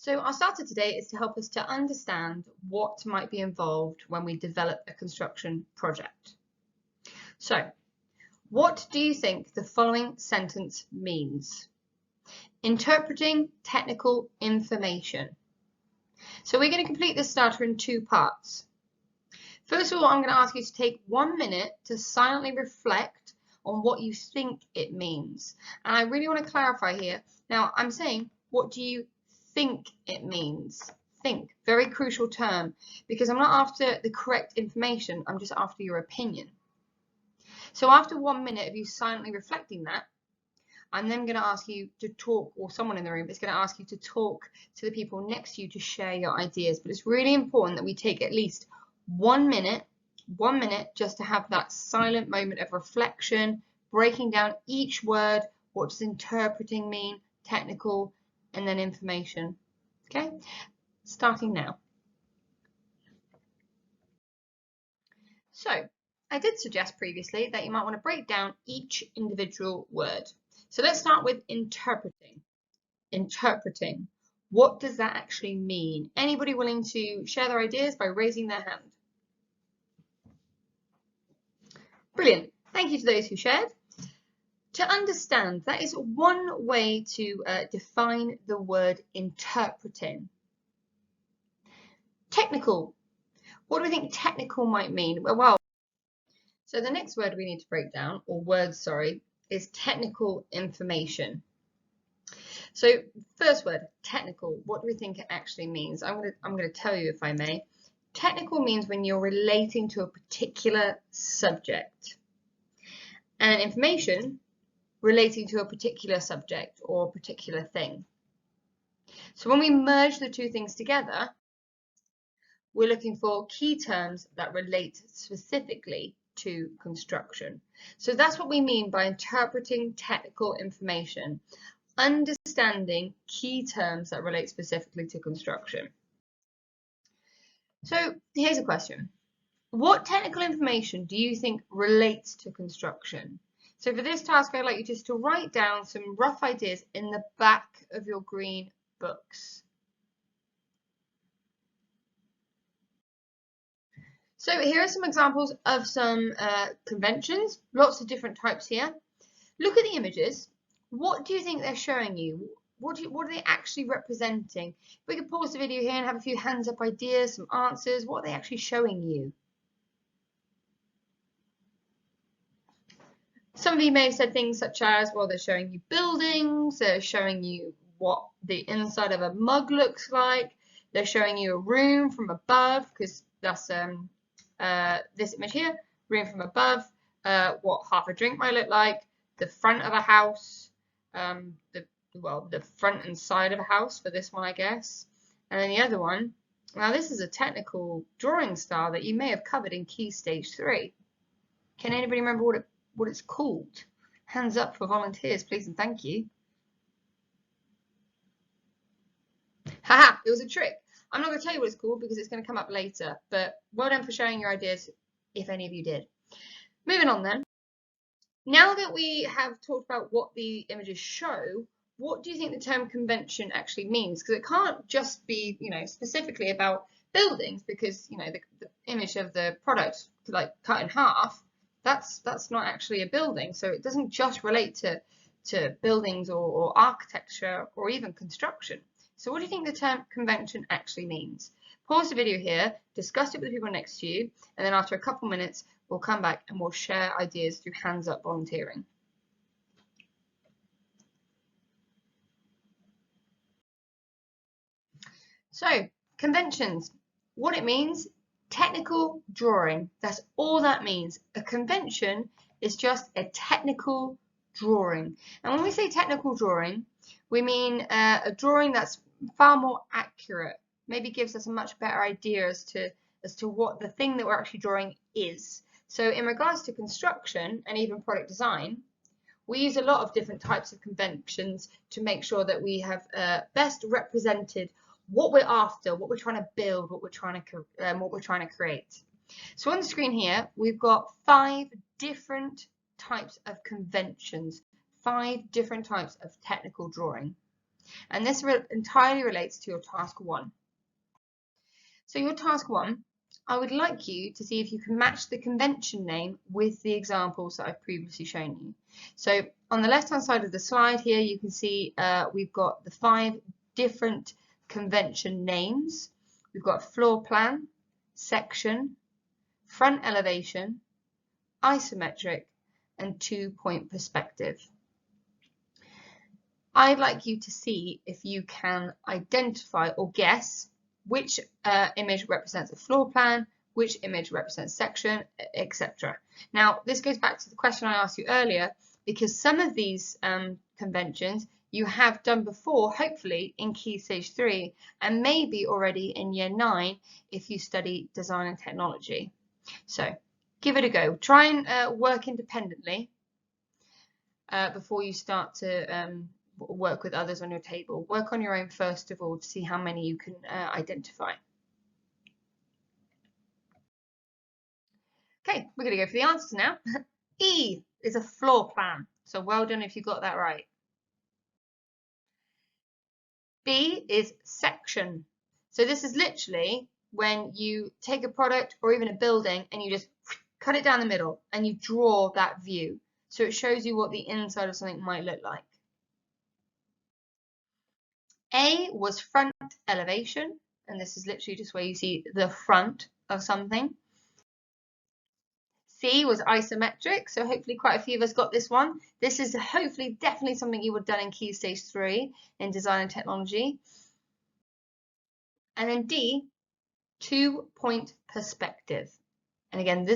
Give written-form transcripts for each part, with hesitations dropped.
So our starter today is to help us to understand what might be involved when we develop a construction project. So, what do you think the following sentence means? Interpreting technical information. So we're going to complete this starter in two parts. First of all, I'm going to ask you to take 1 minute to silently reflect on what you think it means. And I really want to clarify here. Now, I'm saying, what do you think it means? Think, very crucial term, because I'm not after the correct information, I'm just after your opinion. So after 1 minute of you silently reflecting that, I'm then going to ask you to talk, or someone in the room is going to ask you to talk to the people next to you to share your ideas. But it's really important that we take at least 1 minute just to have that silent moment of reflection, breaking down each word. What does interpreting mean? Technical, and then information. Okay, starting now. So I did suggest previously that you might want to break down each individual word. So let's start with interpreting. Interpreting. What does that actually mean? Anybody willing to share their ideas by raising their hand? Brilliant. Thank you to those who shared. To understand, that is one way to define the word interpreting. Technical. What do we think technical might mean? Well, so the next word we need to break down, or words, sorry, is technical information. So first word, technical. What do we think it actually means? I'm going to tell you, if I may. Technical means when you're relating to a particular subject, and information relating to a particular subject or a particular thing. So when we merge the two things together, we're looking for key terms that relate specifically to construction. So that's what we mean by interpreting technical information, understanding key terms that relate specifically to construction. So here's a question. What technical information do you think relates to construction? So for this task, I'd like you just to write down some rough ideas in the back of your green books. So here are some examples of some conventions, lots of different types here. Look at the images. What do you think they're showing you? What are they actually representing? If we could pause the video here and have a few hands up ideas, some answers, what are they actually showing you? Some of you may have said things such as, well, they're showing you buildings, they're showing you what the inside of a mug looks like, they're showing you a room from above, because that's this image here, room from above, what half a drink might look like, the front of a house, the front and side of a house for this one, I guess. And then the other one, now this is a technical drawing style that you may have covered in Key Stage 3. Can anybody remember what it's called? Hands up for volunteers, please, and thank you. Haha, it was a trick. I'm not going to tell you what it's called because it's going to come up later, but well done for sharing your ideas, if any of you did. Moving on then. Now that we have talked about what the images show, what do you think the term convention actually means? Because it can't just be, specifically about buildings, because, the image of the product, like cut in half, that's not actually a building. So it doesn't just relate to buildings or architecture or even construction. So what do you think the term convention actually means? Pause the video here, discuss it with the people next to you, and then after a couple minutes, we'll come back and we'll share ideas through hands up volunteering. So, conventions, what it means, technical drawing. That's all that means. A convention is just a technical drawing. And when we say technical drawing, we mean a drawing that's far more accurate, maybe gives us a much better idea as to what the thing that we're actually drawing is. So in regards to construction and even product design, we use a lot of different types of conventions to make sure that we have best represented what we're after, what we're trying to build, what we're trying to create. So on the screen here, we've got 5 different types of conventions, 5 different types of technical drawing. And this entirely relates to your task 1. So your task 1, I would like you to see if you can match the convention name with the examples that I've previously shown you. So on the left-hand side of the slide here, you can see we've got the 5 different convention names. We've got floor plan, section, front elevation, isometric, and 2-point perspective. I'd like you to see if you can identify or guess which image represents a floor plan, which image represents section, etc. Now, this goes back to the question I asked you earlier, because some of these conventions you have done before, hopefully in Key Stage 3, and maybe already in Year 9 if you study design and technology. So give it a go. Try and work independently before you start to work with others on your table. Work on your own first of all to see how many you can identify. Okay, we're going to go for the answers now. E is a floor plan, so well done if you got that right. B is section. So this is literally when you take a product or even a building and you just cut it down the middle and you draw that view. So it shows you what the inside of something might look like. A was front elevation, and this is literally just where you see the front of something. C was isometric, so hopefully quite a few of us got this one. This is hopefully definitely something you would have done in Key Stage 3 in design and technology. And then D, 2-point perspective. And again,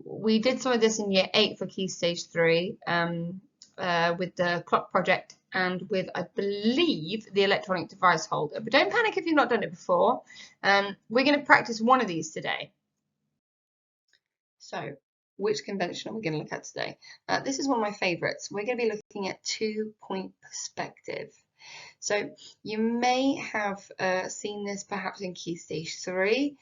we did some of this in Year 8 for Key Stage 3 with the clock project and with, I believe, the electronic device holder. But don't panic if you've not done it before. We're going to practice one of these today. So, which convention are we going to look at today? This is one of my favorites. We're going to be looking at 2-point perspective. So you may have seen this perhaps in Key Stage 3,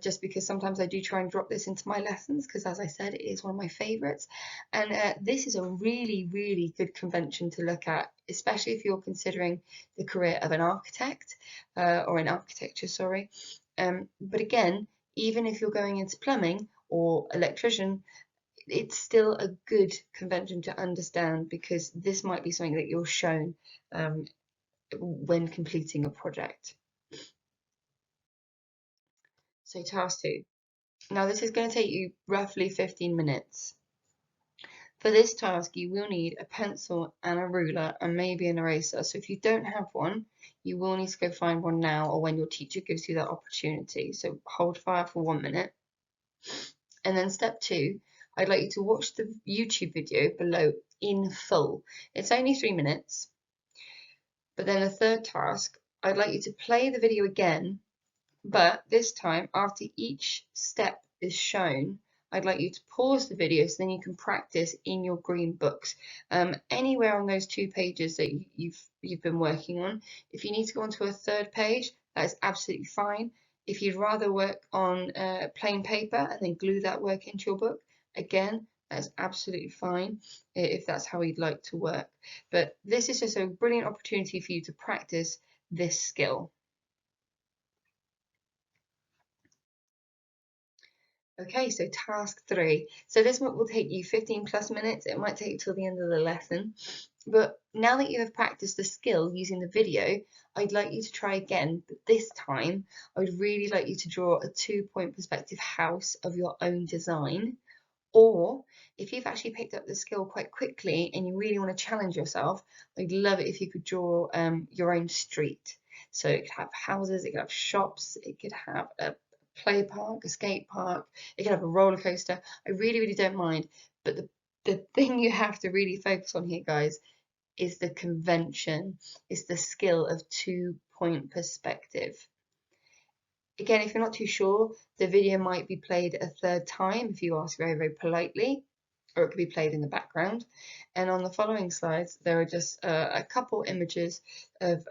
just because sometimes I do try and drop this into my lessons because, as I said, it is one of my favorites. And this is a really, really good convention to look at, especially if you're considering the career of an architect or in architecture, sorry. But again, even if you're going into plumbing or electrician, it's still a good convention to understand because this might be something that you're shown when completing a project. So task 2. Now this is going to take you roughly 15 minutes. For this task you will need a pencil and a ruler and maybe an eraser. So if you don't have one, you will need to go find one now or when your teacher gives you that opportunity. So hold fire for 1 minute. And then step 2, I'd like you to watch the YouTube video below in full. It's only 3 minutes. But then the third task, I'd like you to play the video again, but this time after each step is shown, I'd like you to pause the video so then you can practice in your green books. Anywhere on those 2 pages that you've been working on. If you need to go onto a 3rd page, that is absolutely fine. If you'd rather work on plain paper and then glue that work into your book, again, that's absolutely fine if that's how you'd like to work. But this is just a brilliant opportunity for you to practice this skill. Okay, so task 3. So this will take you 15 plus minutes. It might take you till the end of the lesson. But now that you have practiced the skill using the video, I'd like you to try again. But this time, I would really like you to draw a 2-point perspective house of your own design. Or if you've actually picked up the skill quite quickly and you really want to challenge yourself, I'd love it if you could draw your own street. So it could have houses, it could have shops, it could have a play park, a skate park, it could have a roller coaster. I really, really don't mind. But the thing you have to really focus on here, guys, is the convention, is the skill of 2-point perspective. Again, if you're not too sure, the video might be played a 3rd time if you ask very, very politely, or it could be played in the background. And on the following slides, there are just a couple images of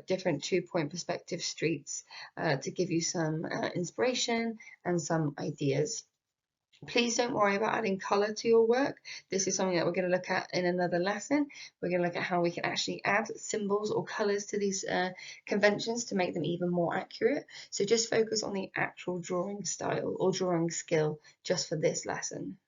different 2-point perspective streets to give you some inspiration and some ideas. Please don't worry about adding colour to your work. This is something that we're going to look at in another lesson. We're going to look at how we can actually add symbols or colours to these conventions to make them even more accurate. So just focus on the actual drawing style or drawing skill just for this lesson.